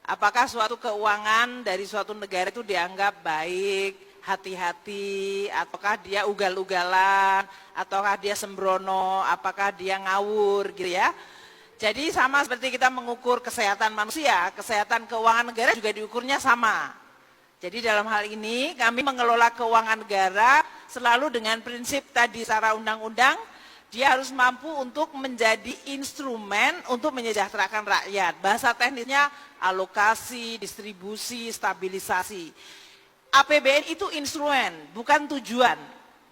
Apakah suatu keuangan dari suatu negara itu dianggap baik, hati-hati, ataukah dia ugal-ugalan, ataukah dia sembrono, apakah dia ngawur gitu ya. Jadi sama seperti kita mengukur kesehatan manusia, kesehatan keuangan negara juga diukurnya sama. Jadi dalam hal ini kami mengelola keuangan negara selalu dengan prinsip tadi secara undang-undang, dia harus mampu untuk menjadi instrumen untuk menyejahterakan rakyat. Bahasa teknisnya alokasi, distribusi, stabilisasi. APBN itu instrumen, bukan tujuan.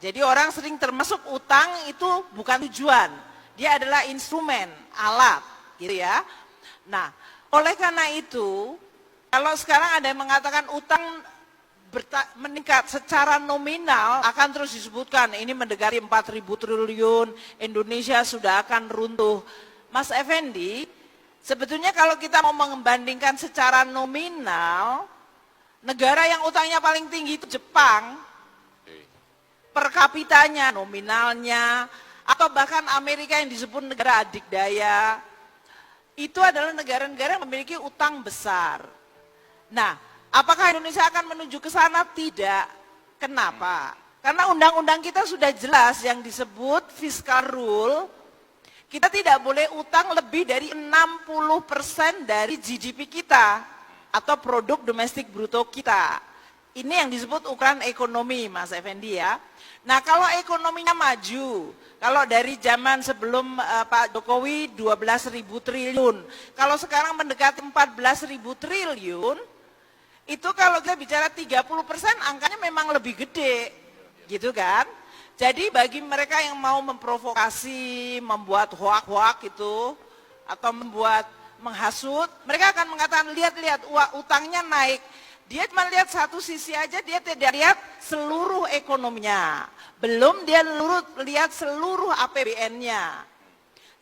Jadi orang sering termasuk utang itu bukan tujuan. Dia adalah instrumen, alat, gitu ya. Nah, oleh karena itu, kalau sekarang ada yang mengatakan utang meningkat secara nominal, akan terus disebutkan ini mendekati 4.000 triliun, Indonesia sudah akan runtuh. Mas Effendi, sebetulnya kalau kita mau membandingkan secara nominal, negara yang utangnya paling tinggi itu Jepang, per kapitanya, nominalnya, atau bahkan Amerika yang disebut negara adikdaya, itu adalah negara-negara yang memiliki utang besar. Nah, apakah Indonesia akan menuju ke sana? Tidak. Kenapa? Karena undang-undang kita sudah jelas yang disebut fiscal rule, kita tidak boleh utang lebih dari 60% dari GDP kita atau produk domestik bruto kita. Ini yang disebut ukuran ekonomi, Mas Effendi ya. Nah, kalau ekonominya maju, kalau dari zaman sebelum Pak Jokowi 12.000 triliun, kalau sekarang mendekati 14.000 triliun, itu kalau kita bicara 30% angkanya memang lebih gede, gitu kan. Jadi bagi mereka yang mau memprovokasi, membuat hoak-hoak itu, atau membuat menghasut, mereka akan mengatakan, lihat-lihat utangnya naik. Dia cuma lihat satu sisi aja, dia tidak lihat seluruh ekonominya. Belum dia lihat seluruh APBN-nya.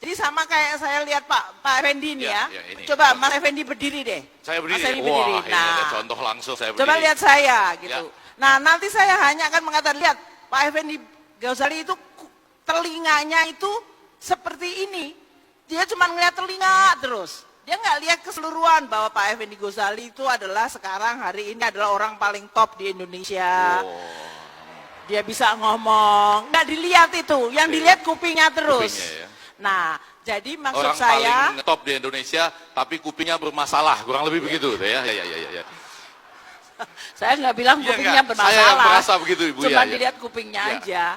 Jadi sama kayak saya lihat Pak Effendi ini ya. Coba Mas Effendi berdiri deh. Saya berdiri. Mas Effendi berdiri. Wah, ini ada contoh langsung saya berdiri. Coba lihat saya gitu. Ya. Nah, nanti saya hanya akan mengatakan, lihat Pak Effendi Ghazali itu telinganya itu seperti ini. Dia cuma ngeliat telinga terus. Dia nggak lihat keseluruhan bahwa Pak Effendi Ghazali itu adalah sekarang hari ini adalah orang paling top di Indonesia. Dia bisa ngomong, nggak dilihat itu, yang dilihat kupingnya terus. Kupingnya, ya. Nah, jadi maksud orang saya paling top di Indonesia, tapi kupingnya bermasalah, kurang lebih begitu, ya. Saya nggak bilang kupingnya bermasalah. Saya merasa begitu, Ibu. Cuma dilihat kupingnya aja.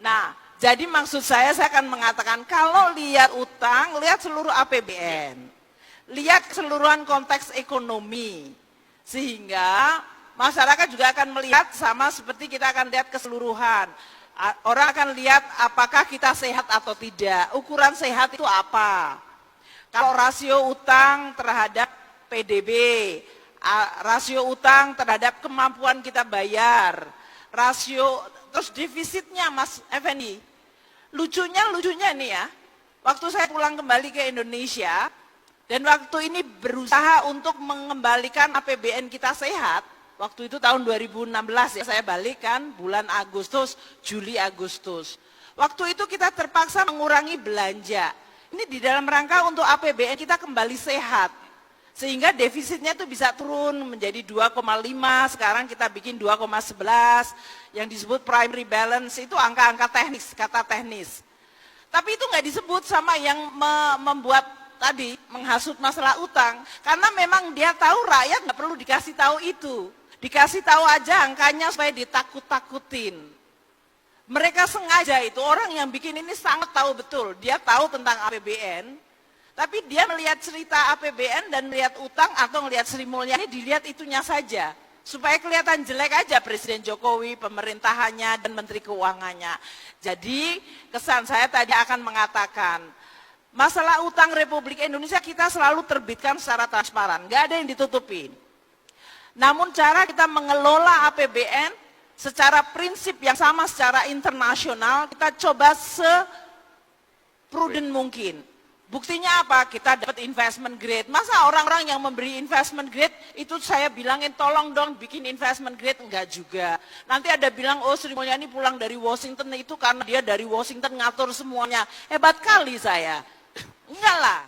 Nah, jadi maksud saya akan mengatakan kalau lihat utang, lihat seluruh APBN. Lihat keseluruhan konteks ekonomi, sehingga masyarakat juga akan melihat sama seperti kita akan lihat keseluruhan. Orang akan lihat apakah kita sehat atau tidak, ukuran sehat itu apa. Kalau rasio utang terhadap PDB, rasio utang terhadap kemampuan kita bayar, rasio, terus defisitnya Mas Effendi. Lucunya nih ya, waktu saya pulang kembali ke Indonesia, dan waktu ini berusaha untuk mengembalikan APBN kita sehat, waktu itu tahun 2016 ya, saya balik kan bulan Agustus, Juli Agustus. Waktu itu kita terpaksa mengurangi belanja. Ini di dalam rangka untuk APBN kita kembali sehat. Sehingga defisitnya itu bisa turun menjadi 2,5, sekarang kita bikin 2,11, yang disebut primary balance itu angka-angka teknis, kata teknis. Tapi itu nggak disebut sama yang membuat tadi menghasut masalah utang, karena memang dia tahu rakyat nggak perlu dikasih tahu itu, dikasih tahu aja angkanya supaya ditakut-takutin. Mereka sengaja itu, orang yang bikin ini sangat tahu betul, dia tahu tentang APBN, tapi dia melihat cerita APBN dan melihat utang atau melihat Sri Mulyani, dilihat itunya saja, supaya kelihatan jelek aja Presiden Jokowi, pemerintahannya dan Menteri Keuangannya. Jadi kesan saya tadi akan mengatakan, masalah utang Republik Indonesia kita selalu terbitkan secara transparan, nggak ada yang ditutupin. Namun cara kita mengelola APBN secara prinsip yang sama secara internasional, kita coba seprudent mungkin. Buktinya apa? Kita dapat investment grade. Masa orang-orang yang memberi investment grade itu saya bilangin tolong dong bikin investment grade, enggak juga. Nanti ada bilang, oh Sri Mulyani pulang dari Washington itu karena dia dari Washington ngatur semuanya. Hebat kali saya. Enggak lah.